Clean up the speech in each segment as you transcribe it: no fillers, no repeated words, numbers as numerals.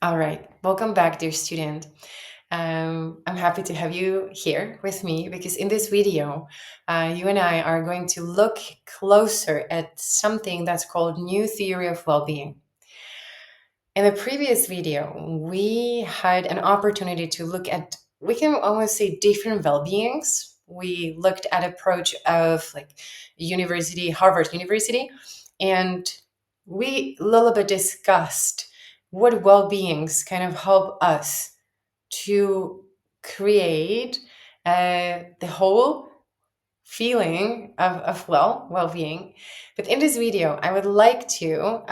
All right, welcome back, dear student. I'm happy to have you here with me because in this video, you and I are going to look closer at something that's called new theory of well-being. In the previous video, we had an opportunity to look at, we can almost say, different well-beings. We looked at approach of like Harvard University, and we a little bit discussed what well-beings kind of help us to create the whole feeling of well-being. But in this video, I would like to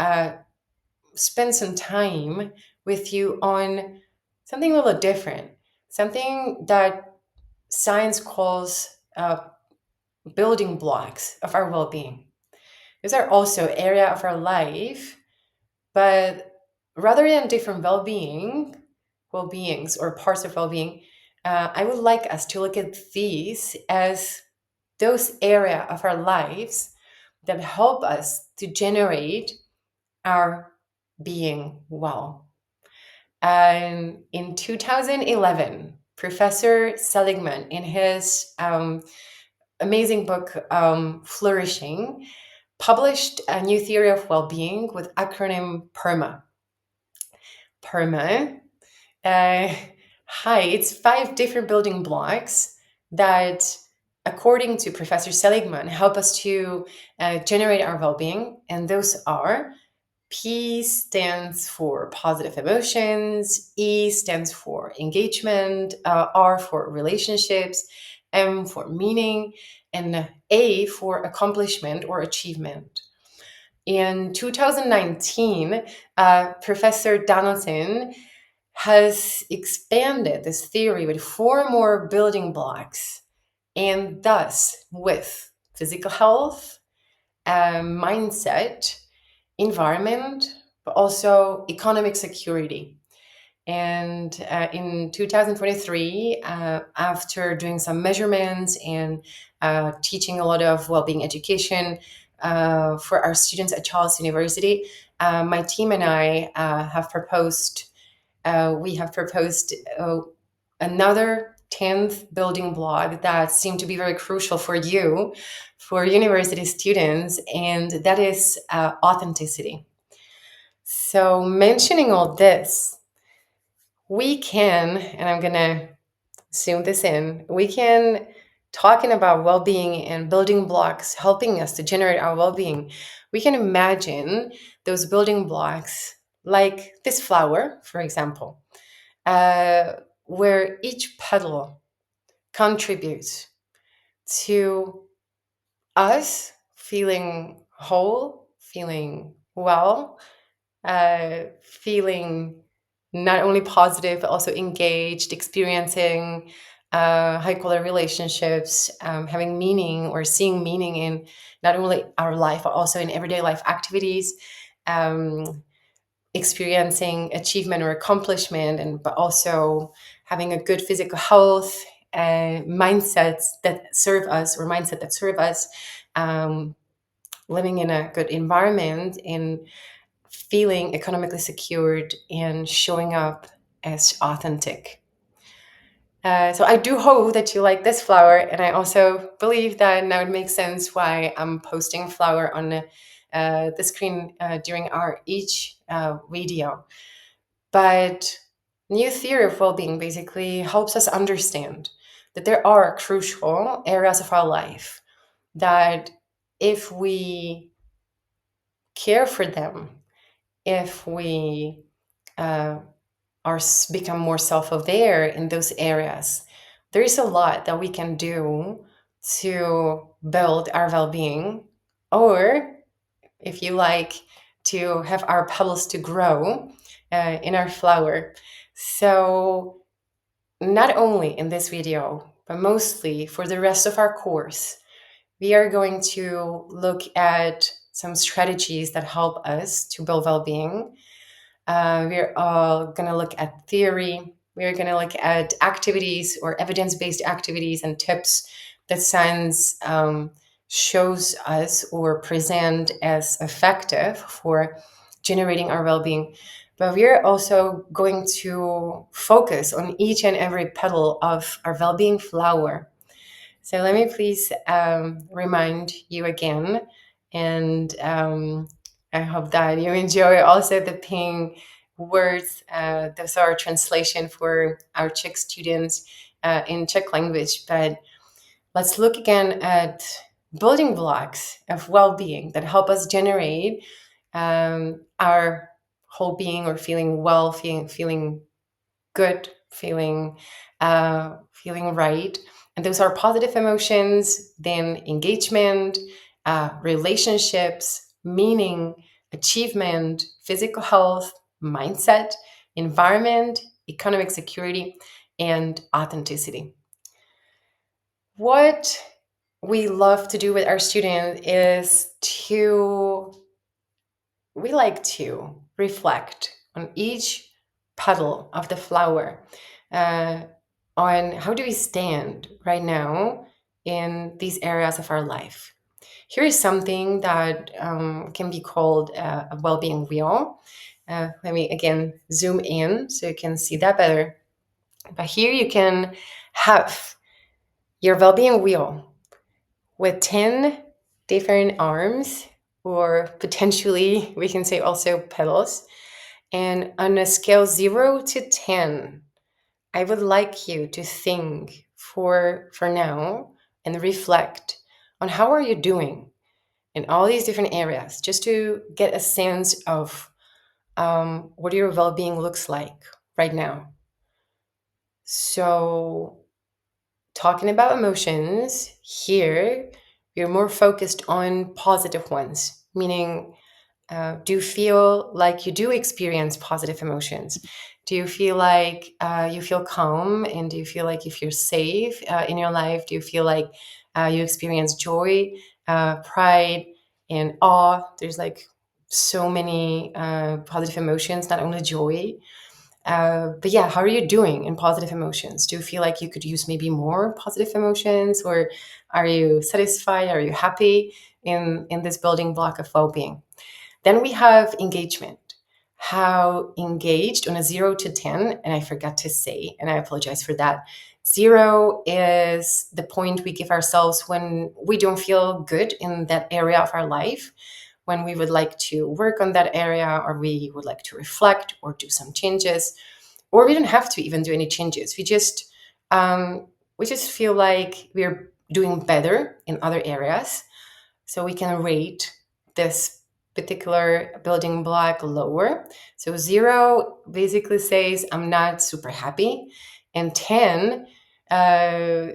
spend some time with you on something a little different, something that science calls building blocks of our well-being. These are also area of our life, but rather than different well-beings or parts of well-being, I would like us to look at these as those area of our lives that help us to generate our being well. And in 2011, Professor Seligman, in his amazing book, Flourishing, published a new theory of well-being with acronym PERMA. PERMA hides 5 different building blocks that, according to Professor Seligman, help us to generate our well-being. And those are: P stands for positive emotions, E stands for engagement, R for relationships, M for meaning, and A for accomplishment or achievement. In 2019, Professor Donaldson has expanded this theory with 4 more building blocks, and thus with physical health, mindset, environment, but also economic security. And in 2023, after doing some measurements and teaching a lot of well-being education for our students at Charles University, my team and I have proposed another 10th building block that seemed to be very crucial for you, for university students, and that is authenticity. So, mentioning all this, we can, and I'm gonna zoom this in, we can, talking about well-being and building blocks helping us to generate our well-being, we can imagine those building blocks like this flower, for example, where each petal contributes to us feeling whole, feeling well, feeling not only positive, but also engaged, experiencing high quality relationships, having meaning or seeing meaning in not only our life, but also in everyday life activities, experiencing achievement or accomplishment, and but also having a good physical health, mindset that serve us, living in a good environment, and feeling economically secured and showing up as authentic. So I do hope that you like this flower, and I also believe that now it makes sense why I'm posting flower on the screen during our each video. But new theory of well-being basically helps us understand that there are crucial areas of our life that if we care for them, if we become more self-aware in those areas, there is a lot that we can do to build our well-being, or if you like, to have our petals to grow in our flower. So not only in this video, but mostly for the rest of our course, we are going to look at some strategies that help us to build well-being. We're going to look at theory. We're going to look at activities or evidence-based activities and tips that science shows us or present as effective for generating our well-being. but we're also going to focus on each and every petal of our well-being flower. So let me please remind you again, and I hope that you enjoy also the ping words. Those are translation for our Czech students in Czech language. But let's look again at building blocks of well-being that help us generate our whole being, or feeling well, feeling good, feeling right. And those are positive emotions, then engagement, relationships, meaning, achievement, physical health, mindset, environment, economic security, and authenticity. What we love to do with our students is we like to reflect on each petal of the flower, uh, on how do we stand right now in these areas of our life. Here is something that can be called a well-being wheel. Let me again zoom in so you can see that better. But here you can have your well-being wheel with 10 different arms, or potentially we can say also petals. And on a scale 0 to 10, I would like you to think for now and reflect on how are you doing in all these different areas, just to get a sense of what your well-being looks like right now. So talking about emotions, here we're more focused on positive ones, meaning do you feel like you do experience positive emotions? Do you feel like you feel calm, and do you feel like you feel safe in your life? Do you feel like you experience joy, pride, and awe? There's like so many positive emotions, not only joy. But yeah, how are you doing in positive emotions? Do you feel like you could use maybe more positive emotions, or are you satisfied? Are you happy in this building block of well-being? Then we have engagement. How engaged on a 0 to 10, and I forgot to say, and I apologize for that. 0 is the point we give ourselves when we don't feel good in that area of our life, when we would like to work on that area, or we would like to reflect or do some changes, or we don't have to even do any changes. We just feel like we're doing better in other areas, so we can rate this particular building block lower. So 0 basically says I'm not super happy, and 10, uh,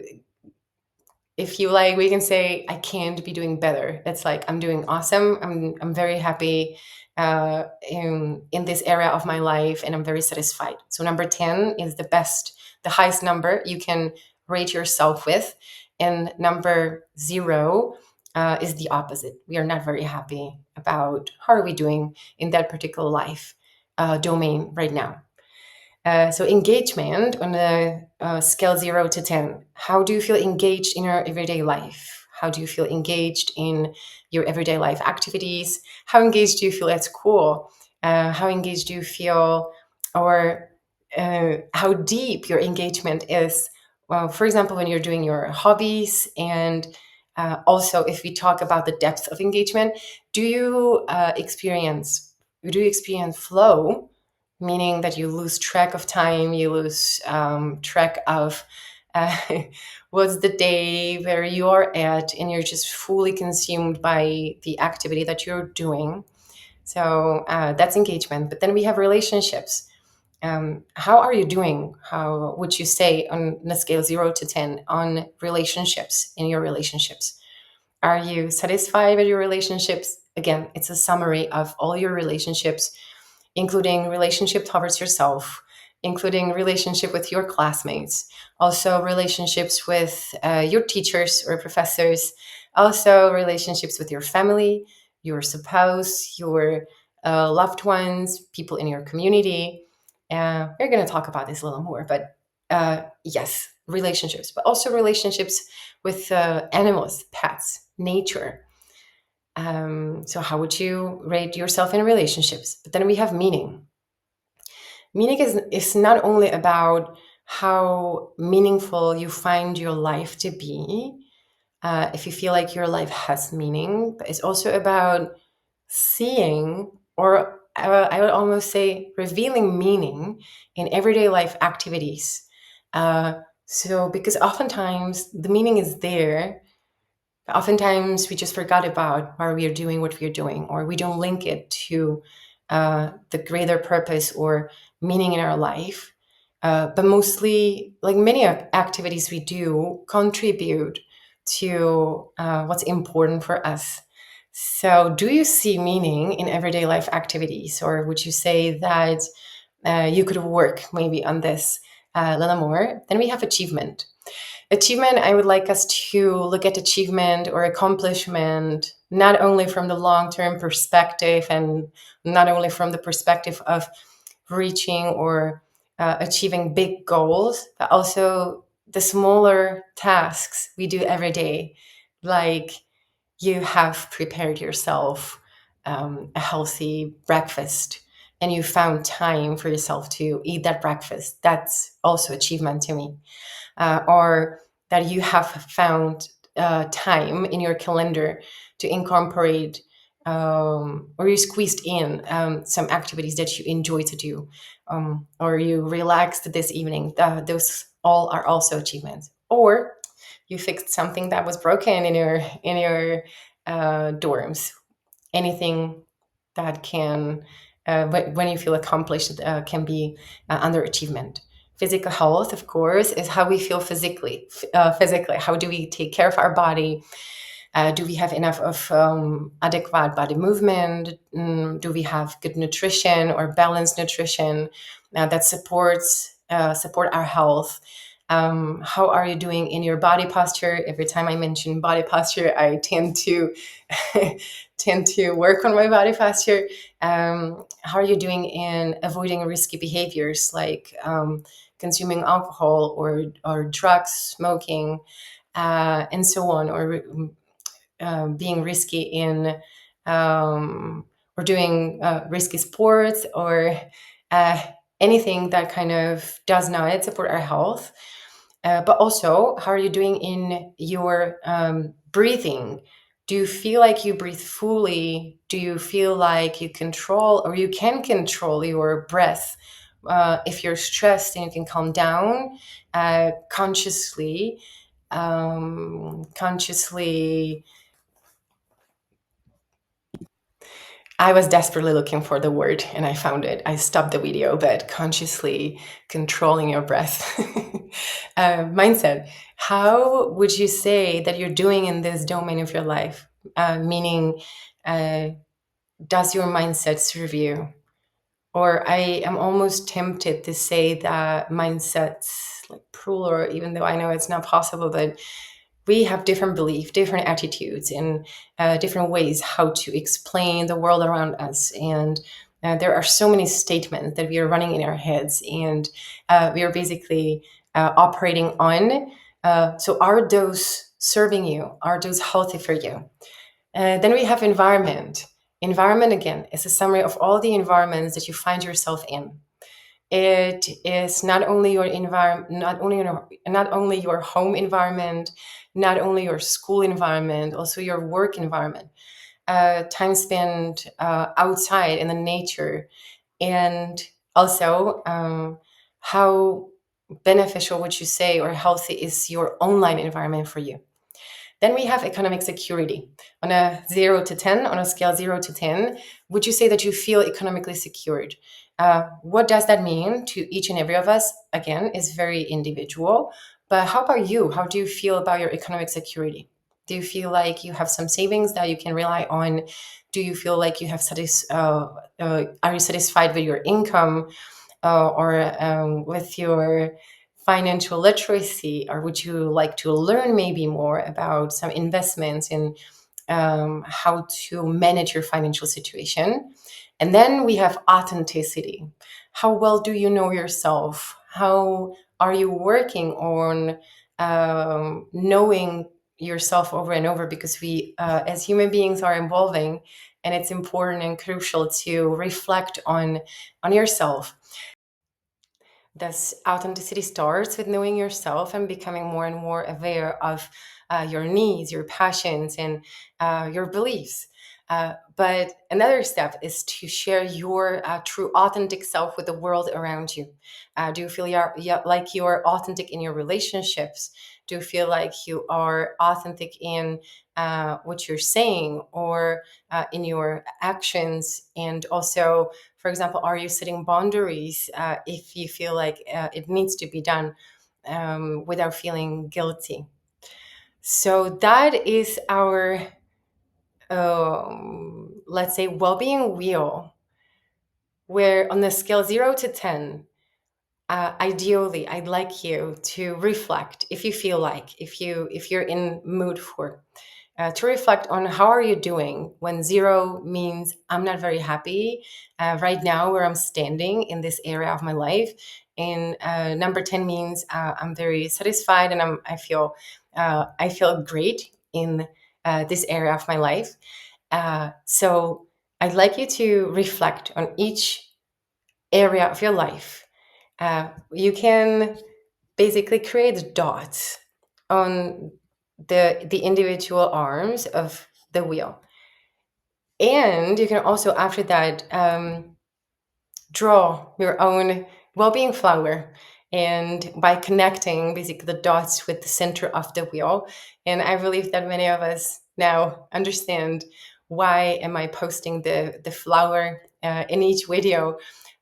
if you like, we can say I can't be doing better. It's like I'm doing awesome. I'm very happy in this area of my life, and I'm very satisfied. So number 10 is the best, the highest number you can rate yourself with, and number 0 is the opposite. We are not very happy about how are we doing in that particular life domain right now. So engagement on a scale 0 to 10. How do you feel engaged in your everyday life? How do you feel engaged in your everyday life activities? How engaged do you feel at school? How engaged do you feel, or how deep your engagement is? Well, for example, when you're doing your hobbies, and also if we talk about the depth of engagement, do you experience flow, meaning that you lose track of time, you lose track of uh, what's the day, where you are at, and you're just fully consumed by the activity that you're doing. So that's engagement. But then we have relationships. How are you doing? How would you say on a scale 0 to 10 on relationships, in your relationships? Are you satisfied with your relationships? Again, it's a summary of all your relationships, including relationship towards yourself, including relationship with your classmates, also relationships with your teachers or professors, also relationships with your family, your spouse, your loved ones, people in your community. We're going to talk about this a little more, but yes, relationships, but also relationships with animals, pets, nature. So how would you rate yourself in relationships? But then we have meaning. Meaning is not only about how meaningful you find your life to be, if you feel like your life has meaning, but it's also about seeing, or I would almost say revealing meaning in everyday life activities. Uh, because oftentimes the meaning is there, but oftentimes we just forgot about why we are doing what we are doing, or we don't link it to the greater purpose or meaning in our life. But mostly, like many activities we do, contribute to what's important for us. So, do you see meaning in everyday life activities, or would you say that you could work maybe on this a little more? Then we have achievement. Achievement, I would like us to look at achievement or accomplishment not only from the long term perspective and not only from the perspective of reaching or achieving big goals, but also the smaller tasks we do every day, like you have prepared yourself a healthy breakfast and you found time for yourself to eat that breakfast. That's also achievement to me. Or that you have found time in your calendar to incorporate or you squeezed in some activities that you enjoy to do, or you relaxed this evening. Those all are also achievements. Or you fixed something that was broken in your dorms. Anything that can, when you feel accomplished, can be under achievement. Physical health, of course, is how we feel physically. Physically, how do we take care of our body? Do we have enough of adequate body movement? Do we have good nutrition or balanced nutrition that support our health? How are you doing in your body posture? Every time I mention body posture, I tend to tend to work on my body posture. How are you doing in avoiding risky behaviors like consuming alcohol or drugs, smoking, and so on, or being risky in or doing risky sports, or uh, anything that kind of does not support our health. But also, how are you doing in your breathing? Do you feel like you breathe fully? Do you feel like you control or you can control your breath? If you're stressed, and you can calm down consciously. Consciously, I was desperately looking for the word and I found it. I stopped the video, but consciously controlling your breath. Mindset. How would you say that you're doing in this domain of your life? Meaning, uh, does your mindset serve you? Or I am almost tempted to say that mindsets like plural, even though I know it's not possible, but we have different beliefs, different attitudes, and different ways how to explain the world around us. And there are so many statements that we are running in our heads, and we are basically operating on. So, are those serving you? Are those healthy for you? Then we have environment. Environment, again, is a summary of all the environments that you find yourself in. It is not only your environment, not only your home environment, not only your school environment, also your work environment. Time spent outside in the nature, and also how beneficial would you say or healthy is your online environment for you? Then we have economic security. On a 0 to 10, on a scale 0 to 10, would you say that you feel economically secured? What does that mean to each and every of us? Again, is very individual. But how about you? How do you feel about your economic security? Do you feel like you have some savings that you can rely on? Do you feel like you have are you satisfied with your income, or with your financial literacy, or would you like to learn maybe more about some investments in how to manage your financial situation? And then we have authenticity. How well do you know yourself? How are you working on knowing yourself over and over? Because we, as human beings, are evolving, and it's important and crucial to reflect on yourself. This authenticity starts with knowing yourself and becoming more and more aware of your needs, your passions, and your beliefs. But another step is to share your true authentic self with the world around you. Do you feel like you are authentic in your relationships? Do you feel like you are authentic in what you're saying, or in your actions? And also, for example, are you setting boundaries if you feel like it needs to be done without feeling guilty? So that is our, let's say, well-being wheel, where on the scale 0 to 10, ideally, I'd like you to reflect, if you feel like, if you're in mood for, to reflect on how are you doing when 0 means I'm not very happy right now where I'm standing in this area of my life, and number 10 means I'm very satisfied and I feel great in this area of my life. So I'd like you to reflect on each area of your life. You can basically create dots on the individual arms of the wheel, and you can also, after that, draw your own well-being flower, and by connecting basically the dots with the center of the wheel. And I believe that many of us now understand why am I posting the flower in each video.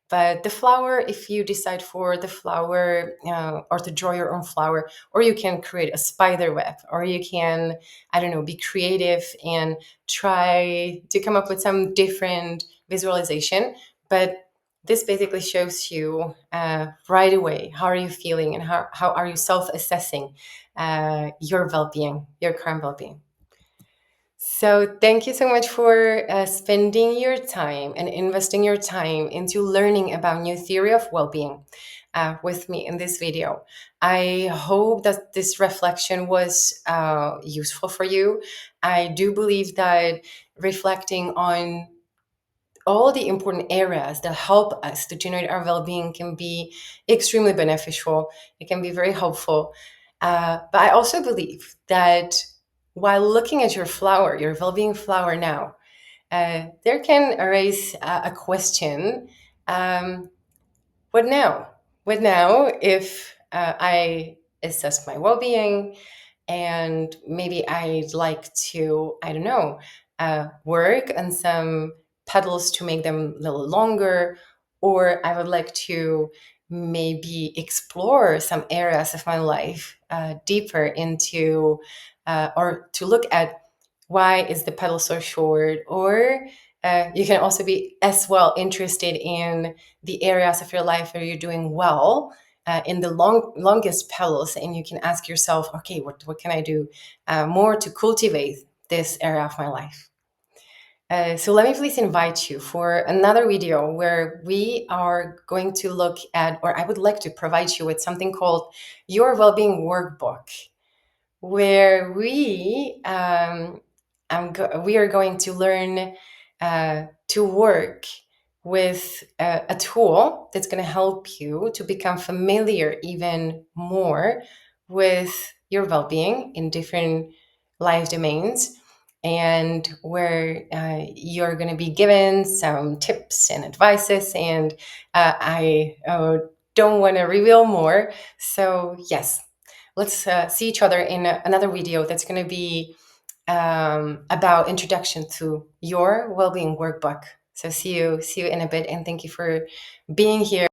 But the flower, if you decide for the flower or to draw your own flower, or you can create a spider web, or you can, I don't know, be creative and try to come up with some different visualization. But this basically shows you right away how are you feeling and how are you self-assessing your well-being, your current well-being. So thank you so much for spending your time and investing your time into learning about new theory of well-being with me in this video. I hope that this reflection was useful for you. I do believe that reflecting on all the important areas that help us to generate our well-being can be extremely beneficial. It can be very helpful. But I also believe that while looking at your flower, your well-being flower now, there can arise a question. What now? What now if I assess my well-being and maybe I'd like to, I don't know, work on some petals to make them a little longer, or I would like to maybe explore some areas of my life deeper into, or to look at why is the petal so short, or you can also be as well interested in the areas of your life where you're doing well in the longest petals, and you can ask yourself, okay, what can I do more to cultivate this area of my life? So let me please invite you for another video where we are going to look at, or I would like to provide you with something called your well-being workbook, where we are going to learn to work with a tool that's going to help you to become familiar even more with your well-being in different life domains, and where you're going to be given some tips and advices, and I don't want to reveal more. So yes, let's see each other in another video that's going to be about introduction to your well-being workbook. So see you in a bit, and thank you for being here.